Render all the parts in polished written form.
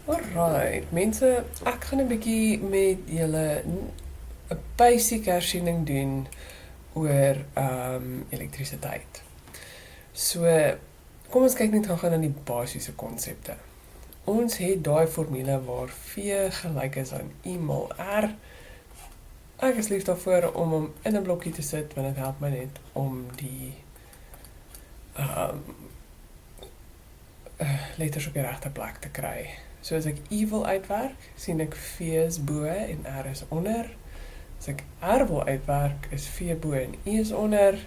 Alright, mense, ek gaan 'n bietjie met julle 'n basic hersiening doen oor elektrisiteit. So, kom ons kyk net gou-gou na die basiese konsepte. Ons het daai formule waar V gelyk is aan I mal R. Ek is lief daarvoor om hom in 'n blokkie te sit, want dit help my net om die letters op die regte plek te kry. So as ek I wil uitwerk, sien ek V is bo en R is onder. As ek R wil uitwerk, is V bo en I is onder.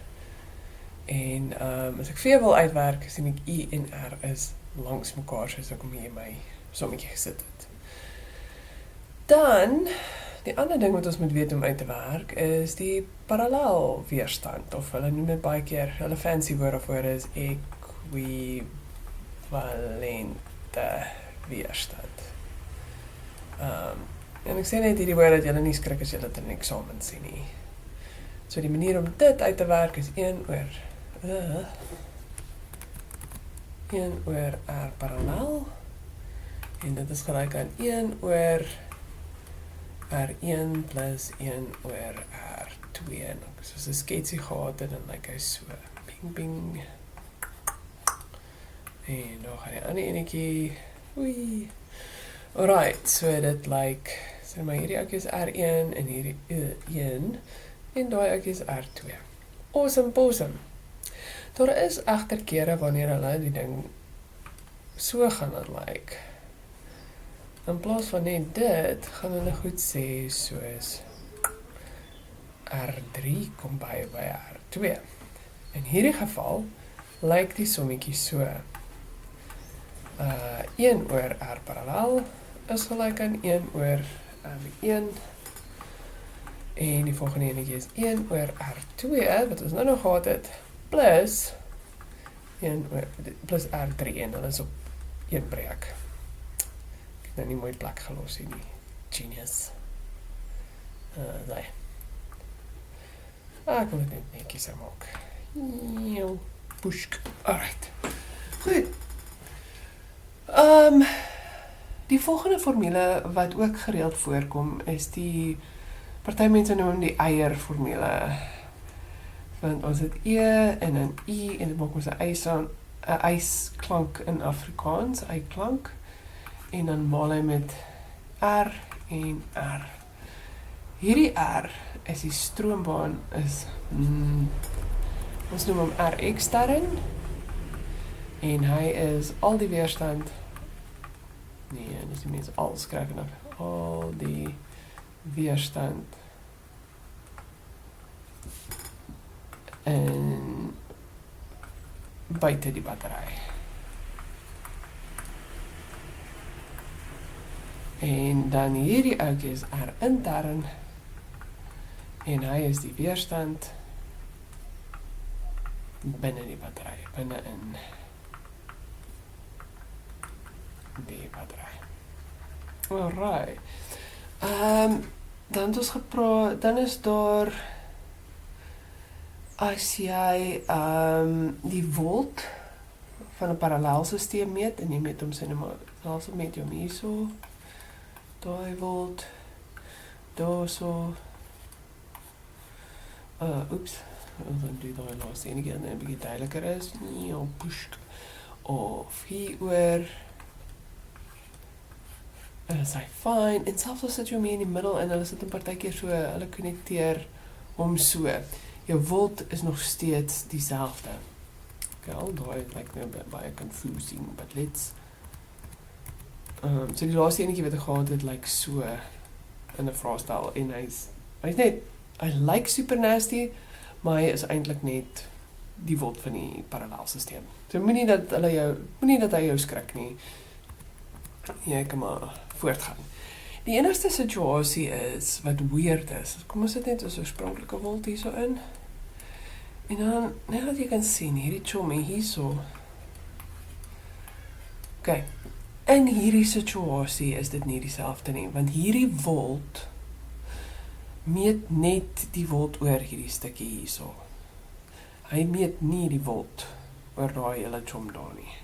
En as ek V wil uitwerk, sien ek I en R is langs mekaar, soos ek hom hier in my sommetjie gesit het. Dan, die ander ding wat ons moet weet om uit te werk, is die parallel weerstand, of hulle noem dit baie keer, hulle fancy woord daarvoor is ekwivalente weerstand. En ek sê net hierdie woord dat julle nie skrik as julle dit in 'n eksamen sien nie. So die manier om dit uit te werk is 1 oor R parallel. En dit is gelyk aan 1 oor R1 plus 1 oor R2. En soos 'n sketsie gehad het, dan lyk hy so. Bing, bing. En dan gaan die ander enetjie. Oei. Alright, so dit lyk, sê maar hierdie ouetjie is R1 en hierdie 1 en daai ouetjie is R2. Awesome, awesome. Daar is egter kere wanneer hulle die ding so gaan dit lyk. In plaas van net dit, gaan hulle goed sê soos R3 kom by R2. In hierdie geval lyk die sommetjie so. 1 oor R parallel is gelyk aan 1 oor R1. En die volgende enetjie is 1 oor R2, wat ons nou nog gehad het, plus 1 oor, plus R3, en hulle is op 1 breek. Ek het nou nie mooi plek gelos hier nie. Genius. Daai. Ek wil dit net netjies maak. Pushk. Alright. Goed. Die volgende formule wat ook gereeld voorkom is die, party mense noem die eierformule. Want ons het E en 'n I en dit maak ons 'n eisklank in Afrikaans, eiklank. En dan maal hy met R en R. Hierdie R is die stroombaan is, ons noem hom R ekstern. En hy is al die weerstand, nee, dis die mense al skryf nog, al die weerstand en buite die battery. En dan hierdie ouetjie is R intern en hy is die weerstand binne die battery, binne in die battery. Alright. Dan het ons gepraat, dan is daar, as jy die volt van 'n parallelsysteem meet, en jy meet hom sê nou maar, also meet jy hom hierso, daai volt, daarso, oeps, ons gaan doen daai laaste enetjie en 'n bietjie duideliker is, of hieroor, is hy fyn, en selfs as sit jy hom hier in die middel, en hulle sit hom partykeer so, hulle connecteer hom so, jou volt is nog steeds dieselfde. Okay, al daai lyk nou baie confusing, but let's, so die laaste enetjie wat ek gehad het, lyk so, in 'n vraestel, en hy's net, hy lyk super nasty, maar hy is eintlik net die volt van die parallelsysteem. So moenie dat hy jou skrik nie. Jy kan maar voortgaan. Die enigste situasie is, wat weird is, kom ons sit net ons oorspronklike volt hierso in, en dan, net dat jy kan sien, hierdie chommie hierso, okay, in hierdie situasie is dit nie dieselfde nie, want hierdie volt meet net die volt oor hierdie stukkie hierso. Hy meet nie die volt oor daai hele chom daar nie.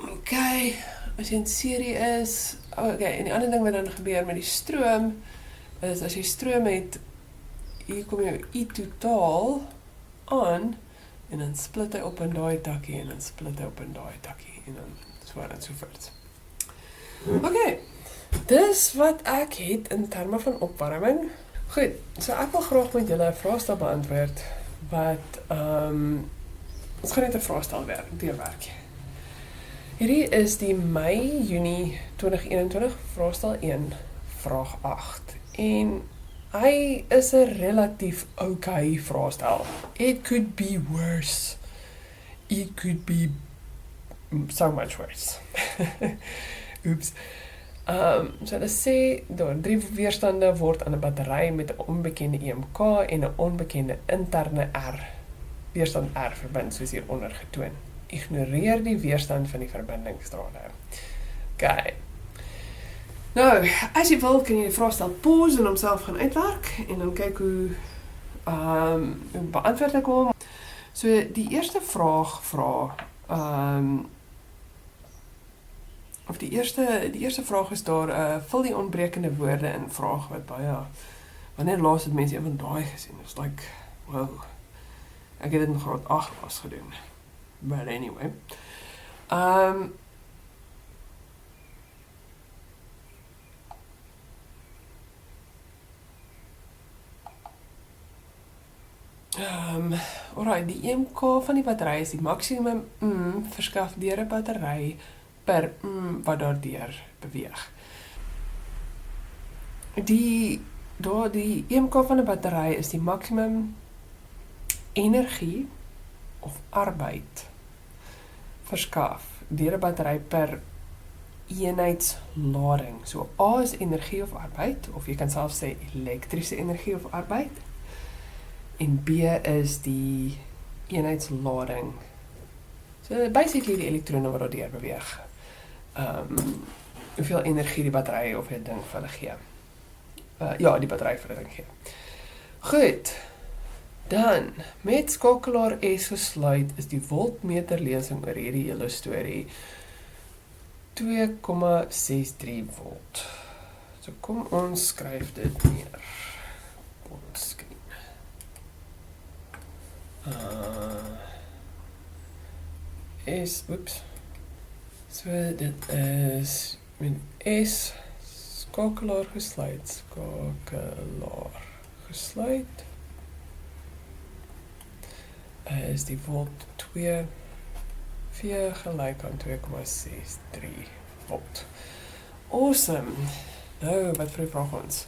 Okay, as jy in serie is, okay, en die ander ding wat dan gebeur met die stroom, is as jy stroom het, hier kom jou I totaal aan, en dan split hy op in daai takkie, en dan split hy op in daai takkie, en dan so en so voort. Okay, dis wat ek het in terme van opwarming. Goed, so ek wil graag met julle 'n vraestel beantwoord, wat, ons gaan net 'n vraestel deurwerk. Hierdie is die Mei-Junie 2021, vraestel 1, vraag 8. En hy is 'n relatief okay vraestel. It could be worse. It could be so much worse. Oeps. So hulle sê, daar 3 weerstande word aan 'n battery met 'n onbekende EMK en 'n onbekende interne R, weerstand R verbind, soos hieronder getoon. Ignoreer die weerstand van die verbindingsdrade. Okay. Nou, as jy wil, kan jy die vraestel pause en homself gaan uitwerk, en dan kyk hoe beantwoord ek hom. So, die eerste vraag vra, of die eerste vraag is daar, vul die ontbrekende woorde in vraag, wat baie, wanneer laas het mense een van daai gesien, it's like, wow, ek het dit in graad 8 was gedoen. But anyway. Alright, die EMK van die battery is die maksimum verskaf deur 'n battery per wat daardeur beweeg. Die EMK van 'n battery is die maksimum energie of arbeid verskaf deur 'n battery per eenheidslading. So A is energie of arbeid, of jy kan self sê elektriese energie of arbeid. En B is die eenheidslading. So basically die elektrone wat daardeur beweeg. Hoeveel energie die battery of die ding vir hulle gee. Ja, die battery vir hulle ding gee. Goed. Dan, met skakelaar S gesluit is die voltmeterlesing oor hierdie hele storie 2,63 volt. So kom ons skryf dit neer. Bordskrin. So dit is met S skakelaar gesluit, is die volt 2 V gelyk aan 2,63 volt. Awesome. Nou, wat vir 'n vraag ons?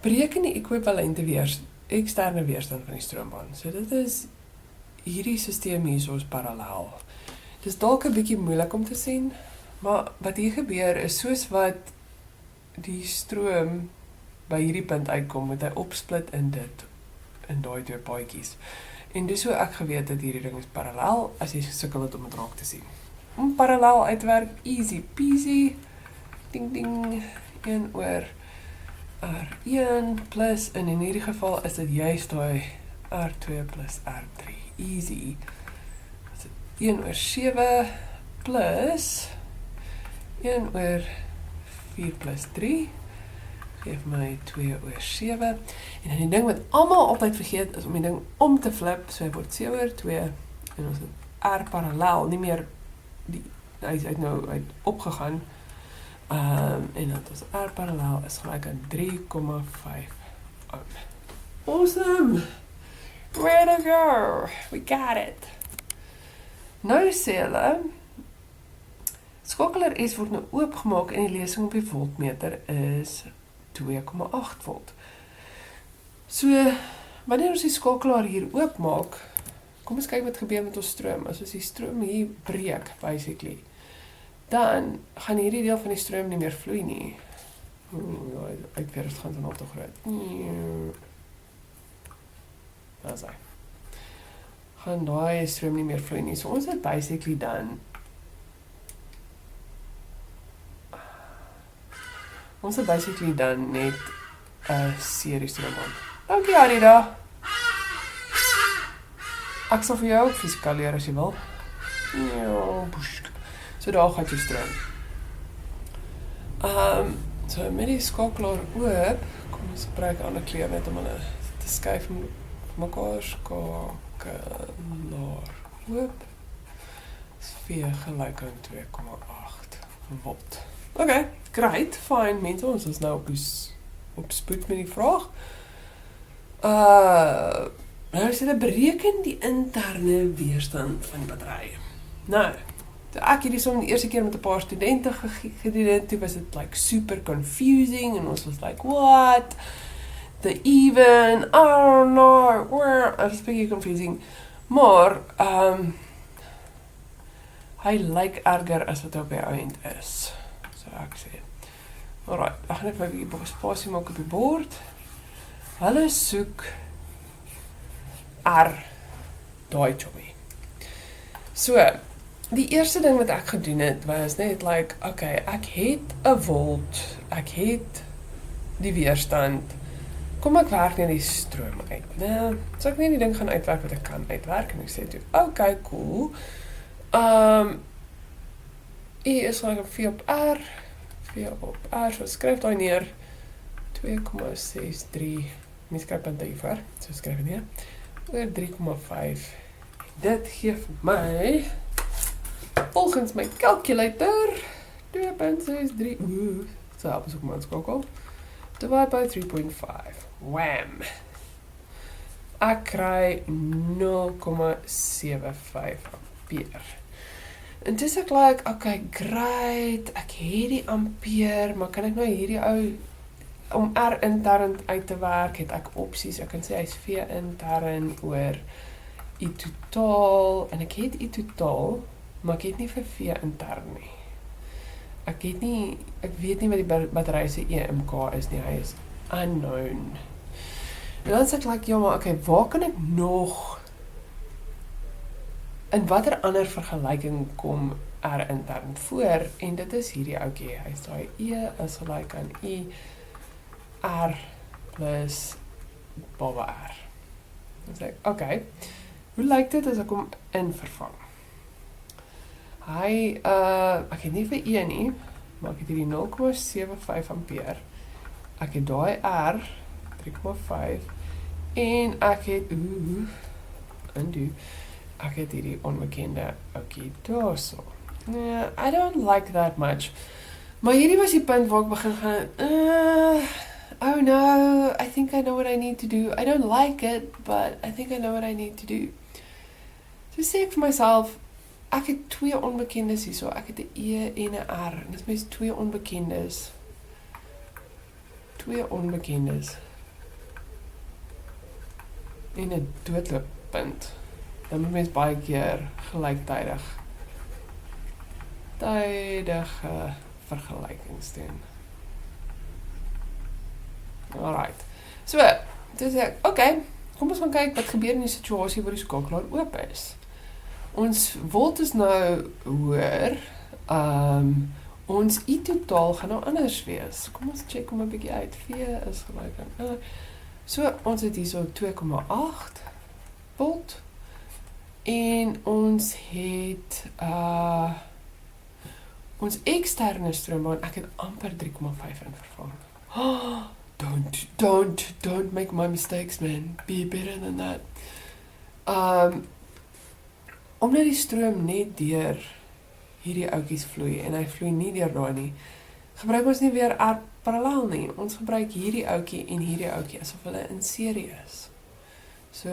Bereken die ekwivalente eksterne weerstand van die stroombaan. So dit is hierdie stelsel hier soos parallel. Dit is dalk 'n bietjie moeilik om te sien, maar wat hier gebeur is soos wat die stroom by hierdie punt uitkom, moet hy opsplit in daai 2 paadjies. En dis hoe ek geweet het hierdie ding is parallel, as jy sukkel het om dit raak te sien. Om parallel uitwerk, easy peasy, ding ding, 1 oor R1 plus, en in hierdie geval is dit juist daai R2 plus R3, easy. Dit is 1 oor 7 plus 1 oor 4 plus 3, geef my 2 oor 7, en dan die ding wat almal altyd vergeet, is om die ding om te flip, so hy word 7 oor 2, en ons het R parallel, nie meer, hy het nou opgegaan, en dat ons R parallel is gelyk aan 3,5 ohm. Awesome! Way to go! We got it! Nou sê hulle, skakelaar S word nou oopgemaak en die lesing op die voltmeter is 2,8 volt. So, wanneer ons die skakelaar hier oopmaak, kom ons kyk wat gebeur met ons stroom. As ons die stroom hier breek, basically, dan gaan hierdie deel van die stroom nie meer vloei nie. Uitweerstand gaan dan op te groot. Daar is hy. Gaan daai stroom nie meer vloei nie. So ons het basically dan net 'n serie stroom aan. Dankie Arida. Ek sal vir jou ook fiskaleer as jy wil. Ja, So daar gaan jy stroom. So met die skakelaar oop, kom ons gebruik 'n ander kleur net om hulle te skuif mekaar. Skakelaar oop. Is V gelyk aan 2,8 volt. Okay, great, fine mense, ons is nou op spoed met die vraag. Nou is dit bereken die interne weerstand van die battery. Nou, toe ek hierdie som die eerste keer met 'n paar studente gedoen het, toe was dit like super confusing en ons was like, what? The even, I don't know, where? It was pretty confusing. Maar, hy lyk erger as wat op die eind is. So ek sê. Alright, ek gaan net 'n bietjie spasie maak op die bord. Hulle soek R, daai chommy. So, die eerste ding wat ek gedoen het, was net like, okay, ek het 'n volt, ek het die weerstand, kom ek werk net die stroom uit. Nou, so ek net die ding gaan uitwerk wat ek kan uitwerk, en ek sê toe, okay, cool. I is gelijk op V op R, so skryf daai neer, 2,63, mens skryf punt hiervoor, so skryf neer, oor 3,5, dit gee vir my, volgens my calculator, 2,63, so help ons ook maar aanskakel, divide by 3,5, wham, ek kry 0,75 ampere. En dis ek like, okay, great, ek het die ampere, maar kan ek nou hierdie ou, om R intern uit te werk, het ek opsies, ek kan sê hy is V intern oor I totaal, en ek het I totaal, maar ek het nie vir V intern nie. Ek weet nie wat die battery se EMK is nie, hy is unknown. En dan sê ek like, ja maar, okay, waar kan ek nog, in watter ander vergelyking kom R intern voor, en dit is hierdie ouetjie, hy is daai E is gelyk aan I, R plus baba R. Dan sê ek, okay, hoe lyk dit as ek hom in vervang? Hy, ek het nie vir E nie, maar ek het hierdie 0,75 ampere, ek het daai R, 3,5, en ek het, undo, ek het hierdie onbekende ouetjie daarso. Yeah, I don't like that much. Maar hierdie was die punt waar ek begin gaan, oh no, I think I know what I need to do. I don't like it, but I think I know what I need to do. So sê ek vir myself, ek het twee onbekendes hier, so ek het 'n E en 'n R, en dit is mens twee onbekendes. En 'n doodlooppunt. Dan moet mens baie keer gelyktydige vergelykings doen. Alright. So, toe sê ek, okay, kom ons gaan kyk wat gebeur in die situasie waar die skakelaar oop is. Ons volt is nou hoër, ons I totaal gaan nou anders wees. Kom ons check hom 'n bietjie uit. V is gelyk aan, so ons het hier so 2,8 volt, en ons het, ons eksterne stroombaan, ek het amper 3,5 in vervang. Don't make my mistakes, man. Be better than that. Omdat die stroom net deur hierdie ouetjies vloei, en hy vloei nie deur daai nie, gebruik ons nie weer R parallel nie. Ons gebruik hierdie ouetjie en hierdie ouetjie asof hulle in serie is. So,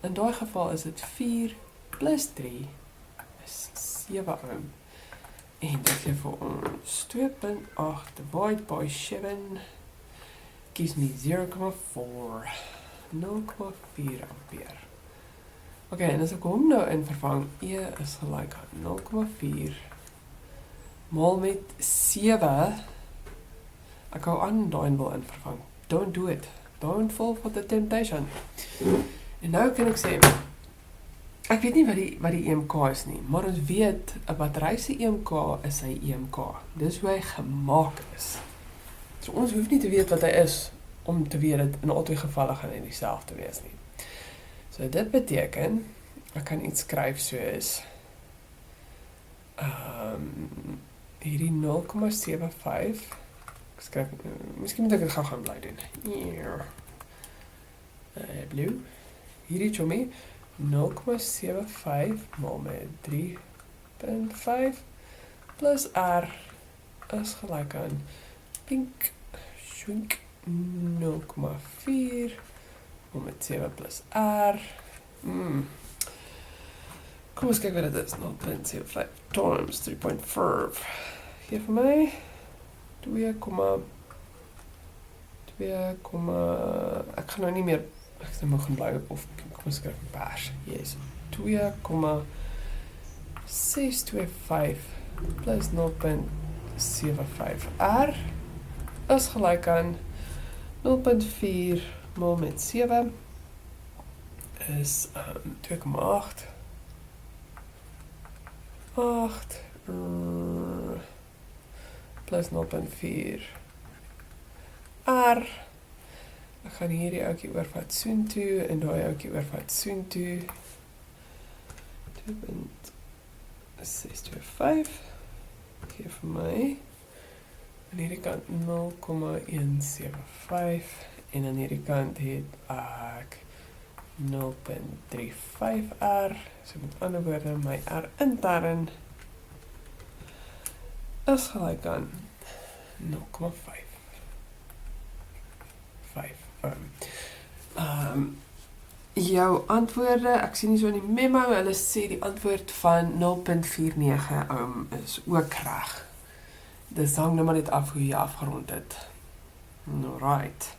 in daai geval is dit 4 plus 3 is 7 ohm. En dit gee vir ons 2,8 divided by 7 gives me 0,4 ampere. Ok, en as ek hom nou in vervang, E is gelyk aan 0,4 maal met 7, ek hou aan daai wil in vervang. Don't do it. Don't fall for the temptation. En nou kan ek sê, ek weet nie wat die EMK is nie, maar ons weet, 'n battery se EMK is sy EMK. Dis hoe hy gemaak is. So ons hoef nie te weet wat hy is, om te weet dat in al twee gevalle gaan hy dieselfde wees nie. So dit beteken, ek kan iets skryf soos, Hierdie 0,75. Ek skryf, miskien moet ek dit gaan bly doen. Blue. Hierdie chommy 0,75 maal met 3,5 plus R is gelyk aan pink swink 0,4 maal met 7 plus R. Kom ons kyk wat dit is. 0,75 times 3,5. Geef vir my 2, ek gaan nou nie meer, ek sê maar gaan bly of kom ons skryf pers. Yes. 2,625 plus 0,75 R is gelyk aan 0,4 maal met 7 is 2,8 plus 0,4 R. Ek gaan hierdie ouetjie oorvat soontoe en daai ouetjie oorvat soontoe. 2,625 gee vir my aan hierdie kant 0,175 en aan hierdie kant het ek 0,35 R. So met ander woorde, my R intern is gelyk aan 0,5. Jou antwoorde, ek sien nie so in die memo, hulle sê die antwoord van 0,49 is ook reg. Dis hang nou maar net af hoe jy afgerond het. Alright.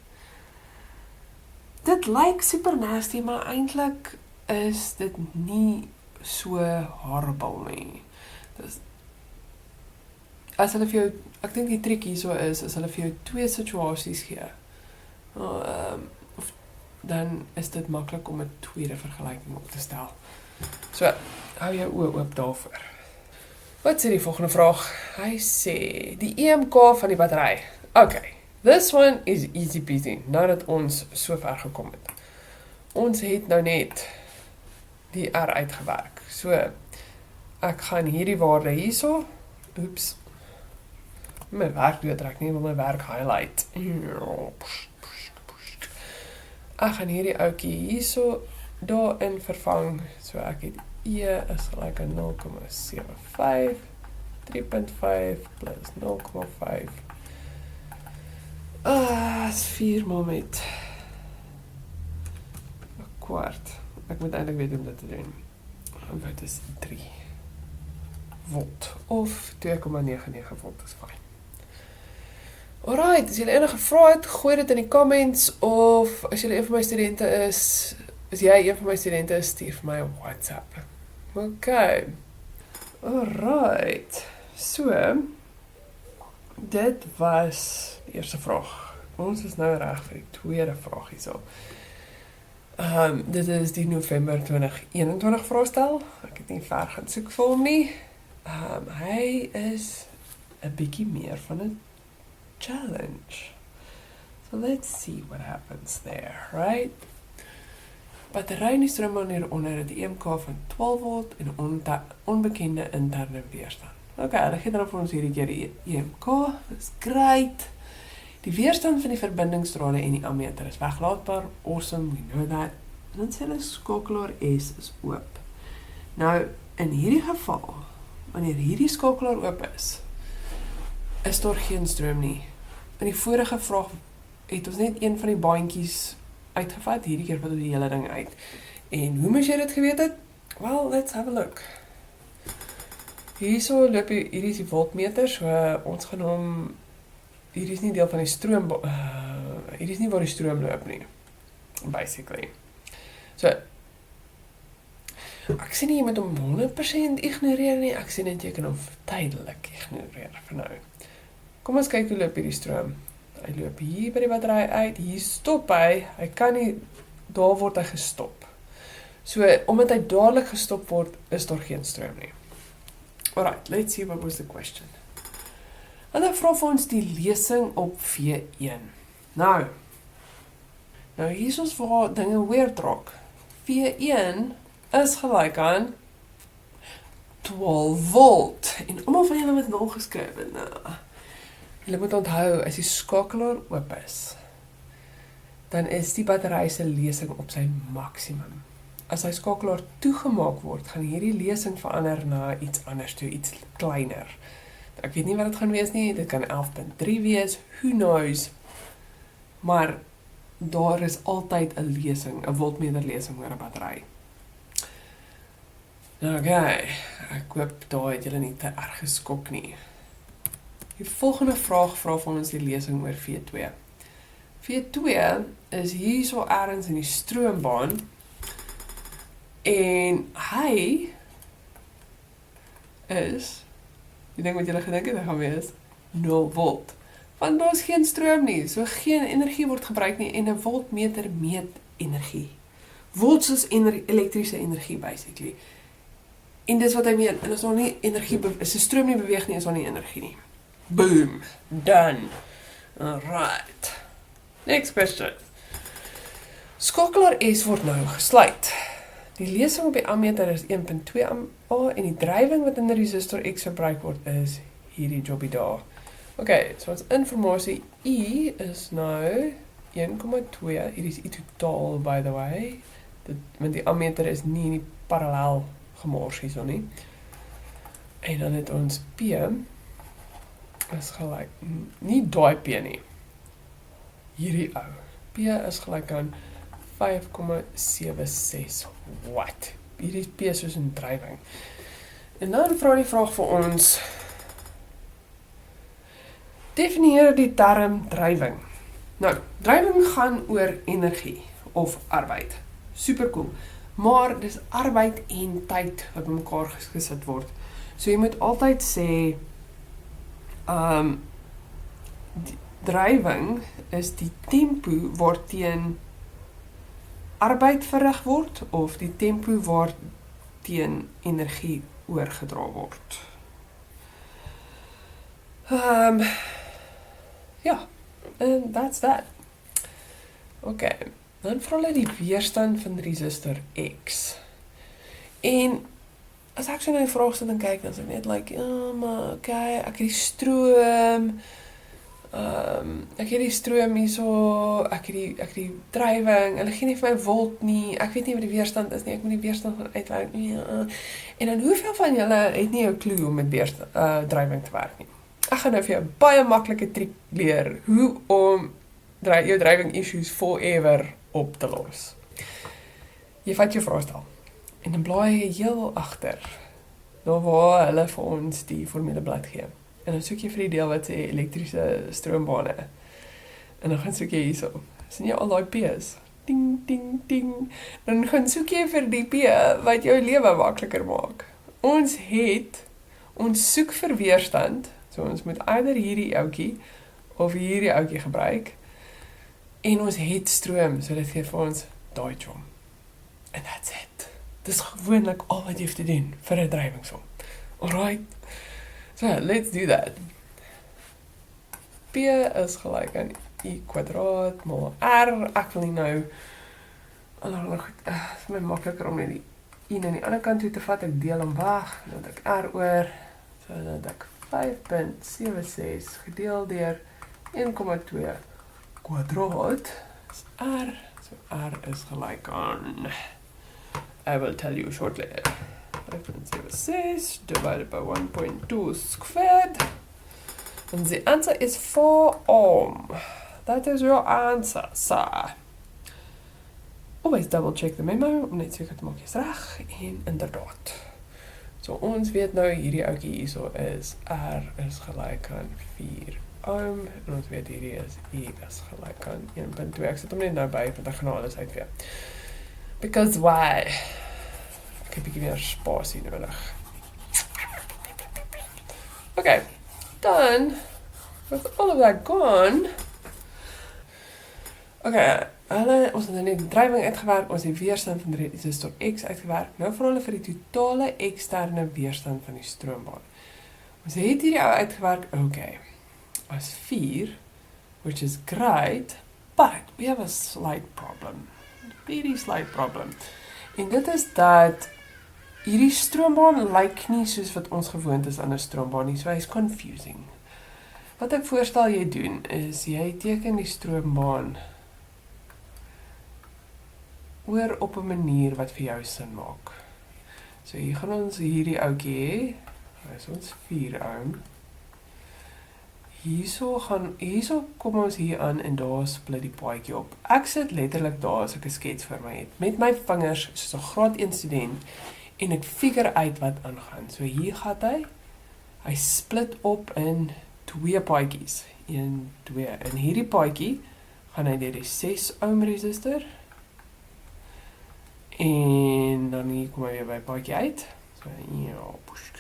Dit lyk super nasty, maar eintlik is dit nie so horrible nie. As hulle vir jou, ek dink die trick hierso is hulle vir jou 2 situasies gee. Dan is dit maklik om 'n tweede vergelyking op te stel. So, hou jou oë oop daarvoor. Wat sê die volgende vraag? Hy sê, die EMK van die battery. Okay, this one is easy peasy, nou dat ons so ver gekom het. Ons het nou net die R uitgewerk. So, ek gaan hierdie waarde hierso, oeps, my werk doodtrek nie, wil my werk highlight. Ek gaan hierdie ouetjie hierso daarin vervang, so ek het E is gelyk aan 0,75, 3,5 plus 0,5. Is 4 maal met 'n kwart. Ek moet eintlik weet om dit te doen. En dit is 3 volt of 2,99 volt is fyn. Alright, as julle enige vrae het, gooi dit in die comments, of as julle een van my studente is, as jy een van my studente is, stuur vir my op WhatsApp. Okay. Alright. So, dit was die eerste vraag. Ons is nou reg vir die tweede vraag hierso. Dit is die November 2021 vraestel. Ek het nie ver gaan soek vir hom nie. Hy is 'n bietjie meer van 'n challenge. So let's see what happens there, right? Battery in die stroomman hieronder het die EMK van 12 volt en onbekende interne weerstand. Okay, hulle gee dan vir ons hierdie keer die EMK, dis great. Die weerstand van die verbindingsdrade en die ammeter is weglaatbaar, awesome, we know that. En dan sê hulle skakelaar S is oop. Nou, in hierdie geval, wanneer hierdie skakelaar oop is daar geen stroom nie. In die vorige vraag het ons net een van die baantjies uitgevat, hierdie keer vat ons die hele ding uit. En hoe moes jy dit geweet het? Well, let's have a look. Hierso loop hierdie is die voltmeter, so ons gaan hom, hierdie is nie deel van die stroom, hierdie is nie waar die stroom loop nie, basically. So, ek sê nie jy moet hom 100% ignoreer nie, ek sê net jy kan hom tydelik ignoreer vir nou. Kom ons kyk hoe loop hierdie stroom. Hy loop hier by die battery uit, hier stop hy kan nie, daar word hy gestop. So, omdat hy dadelik gestop word, is daar geen stroom nie. Alright, let's see what was the question. En dan vra vir ons die lesing op V1. Nou hier is ons waar dinge weer trok. V1 is gelyk aan 12 volt. En almal van julle wat nageskryf het, nou. Julle moet onthou, as die skakelaar oop is, dan is die battery se lesing op sy maksimum. As hy skakelaar toegemaak word, gaan hierdie lesing verander na iets anders toe, iets kleiner. Ek weet nie wat dit gaan wees nie, dit kan 11.3 wees, who knows, maar daar is altyd 'n lesing, 'n voltmeter lesing oor 'n battery. Okay, ek hoop daar het julle nie te erg geskok nie. Die volgende vraag vra vir ons die lesing oor V2. V2 is hierso ergens in die stroombaan en hy is, die ding wat julle gedink het, hy gaan wees 0 volt. Want daar is geen stroom nie, so geen energie word gebruik nie en 'n voltmeter meet energie. Volts is elektriese energie basically. En dis wat hy meen, en as daar nie energie, as die stroom nie beweeg nie, is daar nie energie nie. Boom, done. Alright. Next question. Skakelaar S word nou gesluit. Die lesing op die ammeter is 1.2 A en die drywing wat in die resistor X verbruik word is hierdie jobbie daar. Okay, so ons informasie I is nou 1.2, hier is I totaal by the way, want die ammeter is nie in die parallel gemors hierso nie. En dan het ons P is gelyk, nie daai P nie, hierdie ou. P is gelyk aan 5,76 watt. Hierdie P soos 'n drywing. En dan vra die vraag vir ons, definieer die term drywing. Nou, drywing gaan oor energie of arbeid. Super cool. Maar dis arbeid en tyd wat bymekaar gesit word. So jy moet altyd sê, die drywing is die tempo waarteen arbeid verrig word of die tempo waarteen energie oorgedra word. Ja, and that's that. Okay, dan vra hulle die weerstand van resistor X. En as ek so na die vraag sit en kyk, dan is ek net like, maar okay, ek het die stroom, hierso, ek het die drywing, hulle gee nie vir my volt nie, ek weet nie wat die weerstand is nie, ek moet die weerstand gaan uitwerk nie, en dan hoeveel van julle het nie 'n klou om met drywing te werk nie? Ek gaan nou vir jou 'n baie maklike triek leer, hoe om jou driving issues forever op te los. Jy vat jou vraestel, en dan blaai jy heel agter, daar waar hulle vir ons die formuleblad gee. En dan soek jy vir die deel wat sê elektriese stroombane. En dan gaan soek jy hierso. Sien jy al daai P's? Ding, ding, ding. Dan gaan soek jy vir die P wat jou lewe makliker maak. Ons soek vir weerstand, so ons moet either hierdie ouetjie of hierdie ouetjie gebruik. En ons het stroom, so dit gee vir ons daai chom. And that's it. Dis gewoonlik al wat jy hoef te doen vir 'n drywingsom. Alright. So, let's do that. P is gelyk aan I kwadraat maal R. Ek wil nie nou, is my makliker om net die I aan die ander kant toe te vat. Ek deel hom weg, dan het ek R oor, so dan het ek 5.76 gedeel deur 1,2 kwadraat is R, so R is gelyk aan, I will tell you shortly, 5.76 divided by 1.2 squared, and the answer is 4 ohm. That is your answer, sir. Always double check the memo, om net seker te maak jy's reg, en inderdaad. So ons weet nou, hierdie ouetjie hierso is, R is gelyk aan 4 ohm, en ons weet hierdie is, I is gelyk aan 1.2, ek sit hom net nou by, want ek gaan alles uitvee. Because why? Ek heb 'n bietjie meer spasie nodig. Okay, dan, with all of that gone, okay, ons het nou net die drywing uitgewerk, ons het die weerstand van die resistor X uitgewerk, nou vir hulle vir die totale eksterne weerstand van die stroombaan. Ons het hierdie ou uitgewerk, okay, as 4, which is great, but we have a slight problem, very slight problem, en dit is dat hierdie stroombaan lyk nie soos wat ons gewoond is aan 'n stroombaan nie, so hy's confusing. Wat ek voorstel jy doen, is jy teken die stroombaan oor op 'n manier wat vir jou sin maak. So hier gaan ons hierdie ouetjie hê, hy is ons 4 ohm. Hierso kom ons hier aan en daar split die paadjie op. Ek sit letterlik daar as ek 'n skets vir my het, met my vingers soos 'n graad 1 student en ek figure uit wat aangaan. So hier gaan hy split op in 2 paadjies. 1, 2. En hierdie paadjie gaan hy deur die 6 ohm resistor en dan hier kom hy weer by paadjie uit. So ja, push.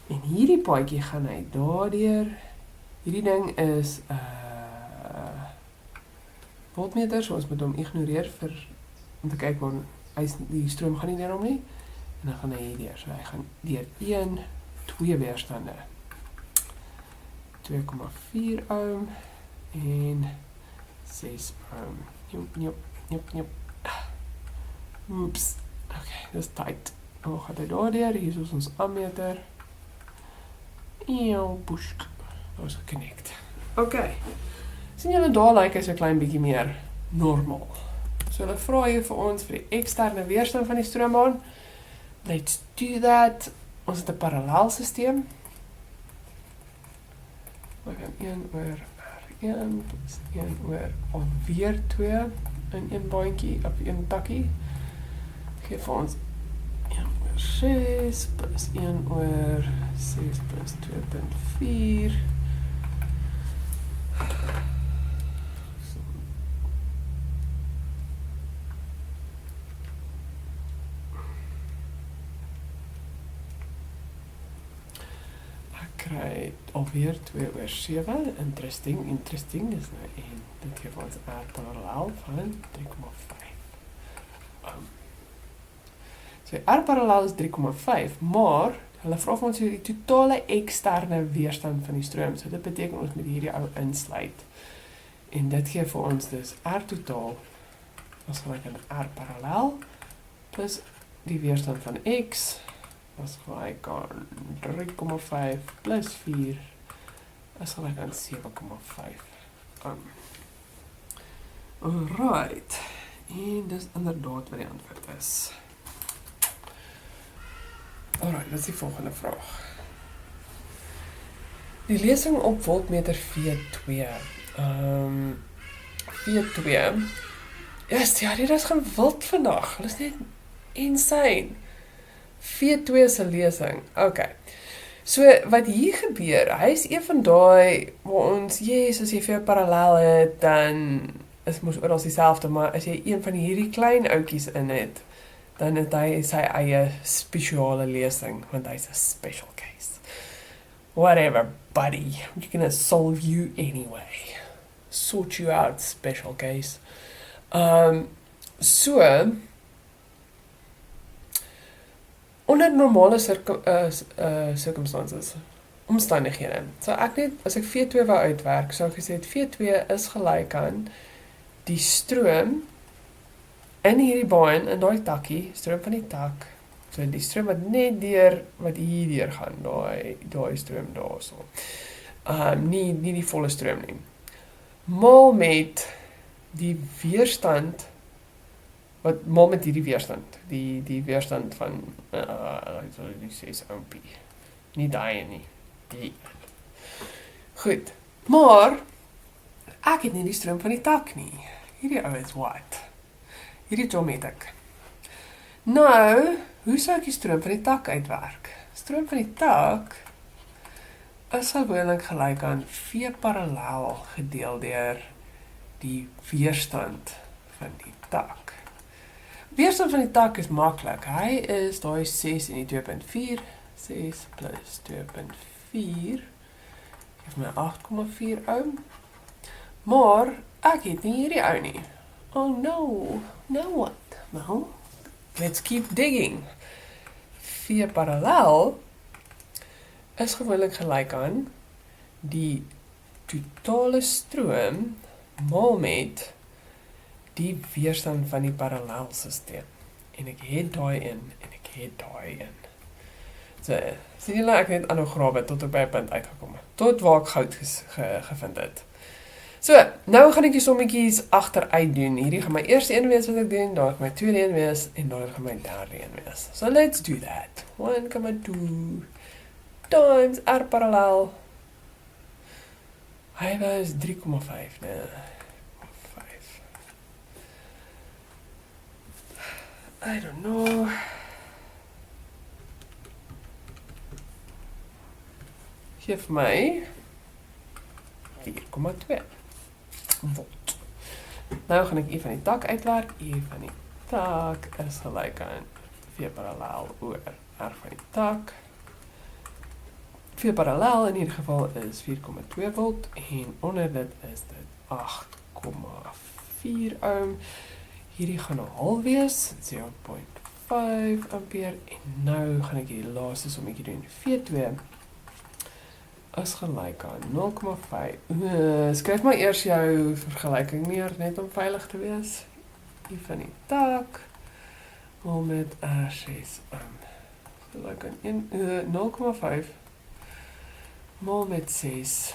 En hierdie paadjie gaan hy daardeur. Hierdie ding is voltmeter, so ons moet hom ignoreer om te kyk waar die stroom gaan nie deur hom nie. En dan gaan hy hierdeur, so hy gaan deur 1, 2 weerstande. 2,4 ohm en 6 ohm. Jop. Oeps. Okay, dis tight. Nou gaan hy daardeur, hier is ons ammeter. Push. Ons geconnect. Okay. Sien julle daar lyk hy so klein bietjie meer normaal. So hulle vra hier vir ons vir die eksterne weerstand van die stroombaan. Let's do that. Ons het 'n parallelsisteem. We gaan 1 oor R1 plus 1 oor alweer 2 in een baantjie op een takkie. Geef vir ons 1 oor 6 plus 1 oor 6 plus 2.4. Kry alweer 2 oor 7. Interesting is nou 1. Dit geef ons R parallel van 3,5. So R parallel is 3,5, maar hulle vra vir ons die totale eksterne weerstand van die stroom. So dit beteken ons moet hierdie ou insluit. En dit gee vir ons dus R totaal as gelyk aan R parallel plus die weerstand van X as gelyk aan 3,5 plus 4 as gelyk aan 7,5. Alright. En dis inderdaad wat die antwoord is. Alright, wat is die volgende vraag? Die lesing op voltmeter V2. V2. Yes, ja, dit is gewild vandag. Hulle is net insane. V2 se lesing. Okay. So wat hier gebeur, hy is een van daai waar ons, as jy vir 'n parallel het, dan is mos oral dieselfde, maar as jy een van hierdie klein outjies in het, dan het hy sy eie spesiale lesing, want hy's 'n special case. Whatever, buddy. We're gonna solve you anyway. Sort you out, special case. So, onder normale circumstances, omstandighede. So ek net, as ek V2 wou uitwerk, sou ek gesê het V2 is gelyk aan die stroom in hierdie baan, in daai takkie, stroom van die tak, so die stroom wat net deur, wat hier deur gaan, daai stroom daar so. Nie die volle stroom nie. Maal met die weerstand, maal met hierdie weerstand, die weerstand van, die 6 ohm, nie daai nie, die. Goed, maar, ek het nie die stroom van die tak nie. Hierdie ou is wat? Hierdie som het ek. Nou, hoe sou ek die stroom van die tak uitwerk? Stroom van die tak is gewoonlik gelyk aan V parallel gedeel deur die weerstand van die tak. Weerstand van die tak is maklik. Hy is daai 6 en die 2.4. 6 plus 2.4 geef my 8,4 ohm. Maar ek het nie hierdie ou nie. Oh no. Now what? Well, let's keep digging. V parallel is gewoonlik gelyk aan die totale stroom maal met die weerstand van die parallelsisteem. En ek het daai in en ek het daai in. So, sien julle, ek het aanhou grawe tot ek by 'n punt uitgekom het. Tot waar ek goud gevind het. So, nou gaan ek die sommetjies agteruit doen. Hierdie gaan my eerste een wees wat ek doen, daar gaan my tweede een wees, en daar gaan my derde een wees. So, let's do that. 1,2 times R parallel. Hy was 3,5, nee. 5. I don't know. Geef my 4,2 volt. Nou gaan ek E van die tak uitwerk. E van die tak is gelyk aan V parallel oor R van die tak. V parallel in hierdie geval is 4,2 volt en onder dit is dit 8,4 ohm. Hierdie gaan nou half wees, 0,5 ampere en nou gaan ek die laaste sommetjie doen. V2 is gelyk aan 0,5. Skryf maar eers jou vergelyking neer, net om veilig te wees. E van die tak, mal met R6 ohm. Gelyk aan 0,5 mal met 6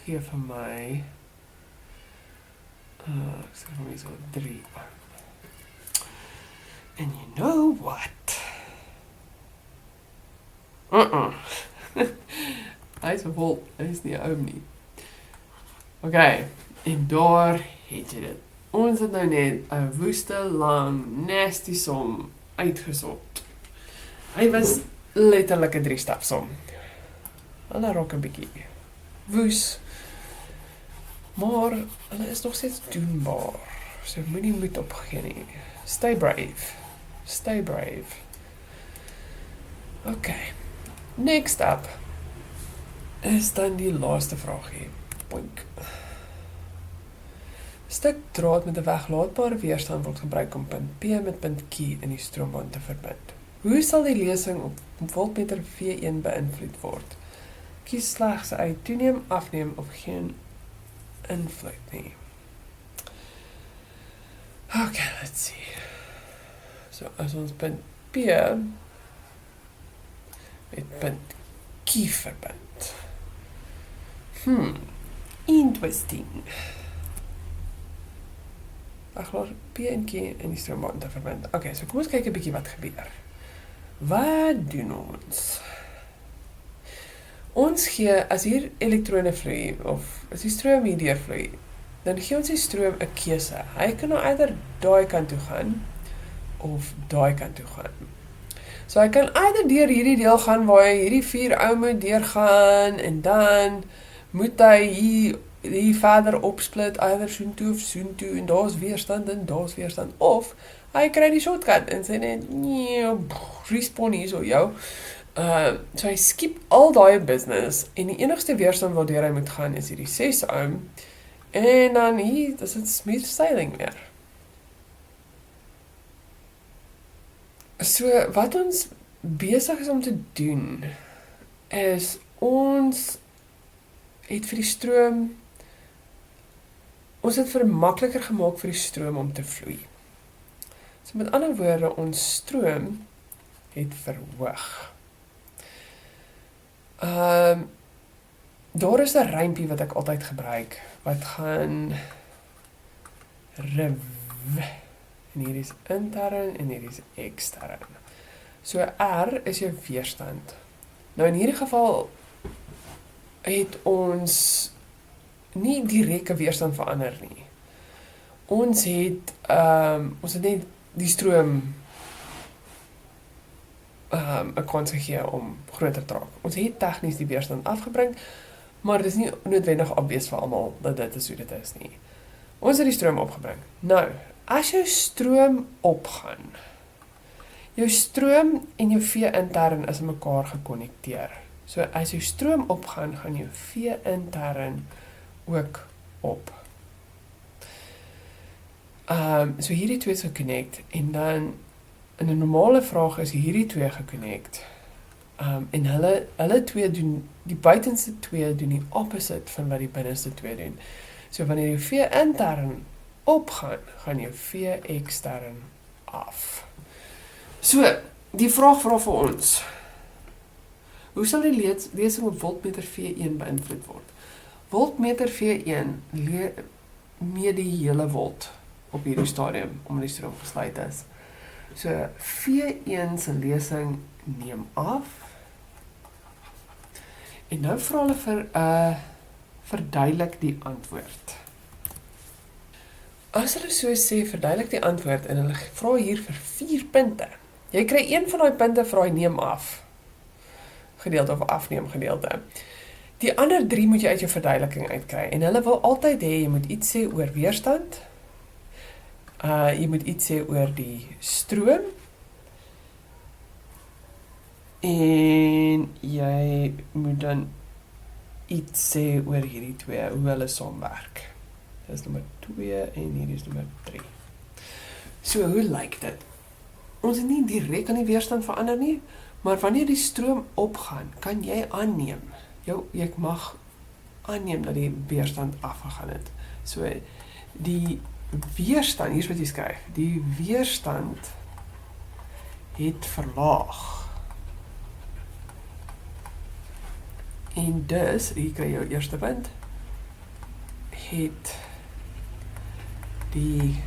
gee vir my ek sê vir my so 3 ohm. And you know what? Hy is 'n volt, hy is nie 'n oom nie. Ok, en daar het jy dit. Ons het nou net 'n woeste lang, nasty som uitgesort. Hy was letterlik 'n 3-stap som. Hulle raak 'n bietjie woes, maar hulle is nog steeds doenbaar. So moenie moed opgee nie. Stay brave. Stay brave. Ok, next up is dan die laaste vraagie. Boink. Stuk draad met 'n weglaatbare weerstand word gebruik om punt P met punt Q in die stroombaan te verbind. Hoe sal die lesing op voltmeter V1 beïnvloed word? Kies slegs uit toeneem, afneem of geen invloed nie. Okay, let's see. So, as ons punt P met punt Q verbind. Interesting. Ek laat P en Q in die stroombaan te verbind. Okay, so kom ons kyk 'n bietjie wat gebeur. Wat doen ons? Ons gee, as hier elektrone vloei, of as die stroom hier deurvloei, dan gee ons die stroom 'n keuse. Hy kan nou either daai kant toe gaan, of daai kant toe gaan. So hy kan either deur hierdie deel gaan, waar hy hierdie 4 ohme deurgaan, en dan moet hy hier verder opsplit, either soontoe of soontoe, en daar's weerstand, en daar's weerstand, of hy kry die shortcut, en sê net, nee, respawn hier so, jou. So hy skip al daai business, en die enigste weerstand waardeur hy moet gaan, is hierdie 6 ohm, en dan hier, dis het smooth sailing weer. So, wat ons besig is om te doen, is ons het vir die stroom, ons het vir makliker gemaak vir die stroom om te vloei. So met ander woorde, ons stroom het verhoog. Daar is 'n rympie wat ek altyd gebruik, wat gaan rev, en hier is intern en hier is extern. So R is jou weerstand. Nou in hierdie geval het ons nie direk 'n weerstand verander nie. Ons het net die stroom 'n kans gegee om groter te raak. Ons het tegnies die weerstand afgebring, maar dit is nie noodwendig obvious vir almal dat dit is hoe dit is nie. Ons het die stroom opgebring. Nou, as jou stroom opgaan, jou stroom en jou V intern is in mekaar gekonnekteer. So as jou stroom opgaan, gaan jou V intern ook op. So hierdie twee is geconnect, en dan in 'n normale vraag is hierdie twee geconnect. En hulle twee doen, die buitenste twee doen die opposite van wat die binneste twee doen. So wanneer jou V intern opgaan, gaan jou V extern af. So, die vraag vra vir ons, Hoe sal die lesing op voltmeter V1 beïnvloed word? Voltmeter V1 meet die hele volt op hierdie stadium, omdat die stroom gesluit is. So, V1 se lesing neem af. En nou vra hulle vir verduidelik die antwoord. As hulle so sê, verduidelik die antwoord, en hulle vra hier vir 4 punte. Jy kry een van die punte vir die neem af gedeelte of afneem gedeelte. Die ander 3 moet jy uit jou verduideliking uitkry. En hulle wil altyd hê, jy moet iets sê oor weerstand, jy moet iets sê oor die stroom, en jy moet dan iets sê oor hierdie 2, hoe hulle saamwerk. Dit is nommer 2 en hierdie is nommer 3. So, hoe lyk dit? Ons het nie direk aan die weerstand verander nie, maar wanneer die stroom opgaan, kan jy aanneem, jy mag aanneem dat die weerstand afgegaan het. So, die weerstand, hier is wat jy skryf, die weerstand het verlaag. En dus, hier kry jy jou eerste punt, het die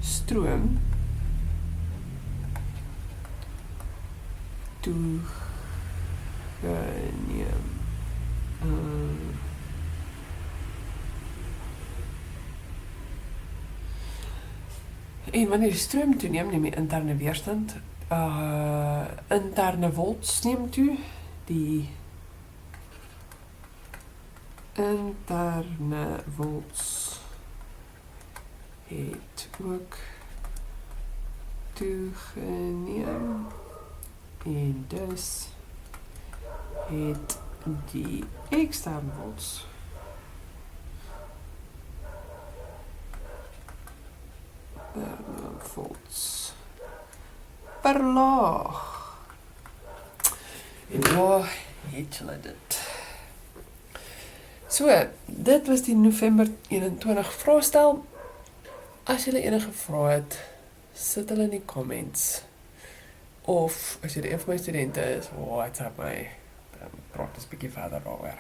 stroom toegeneem. En wanneer die stroom toeneem, neem die interne weerstand, interne volts neem toe, die interne volts het ook toegeneem, en dus het die externe volts verlaag. En waar het julle dit? So, dit was die November 21 vraestel. As julle enige vrae het, sit hulle in die comments. Of as jy een van my studente is, WhatsApp my, dan praat ons 'n bietjie verder daaroor.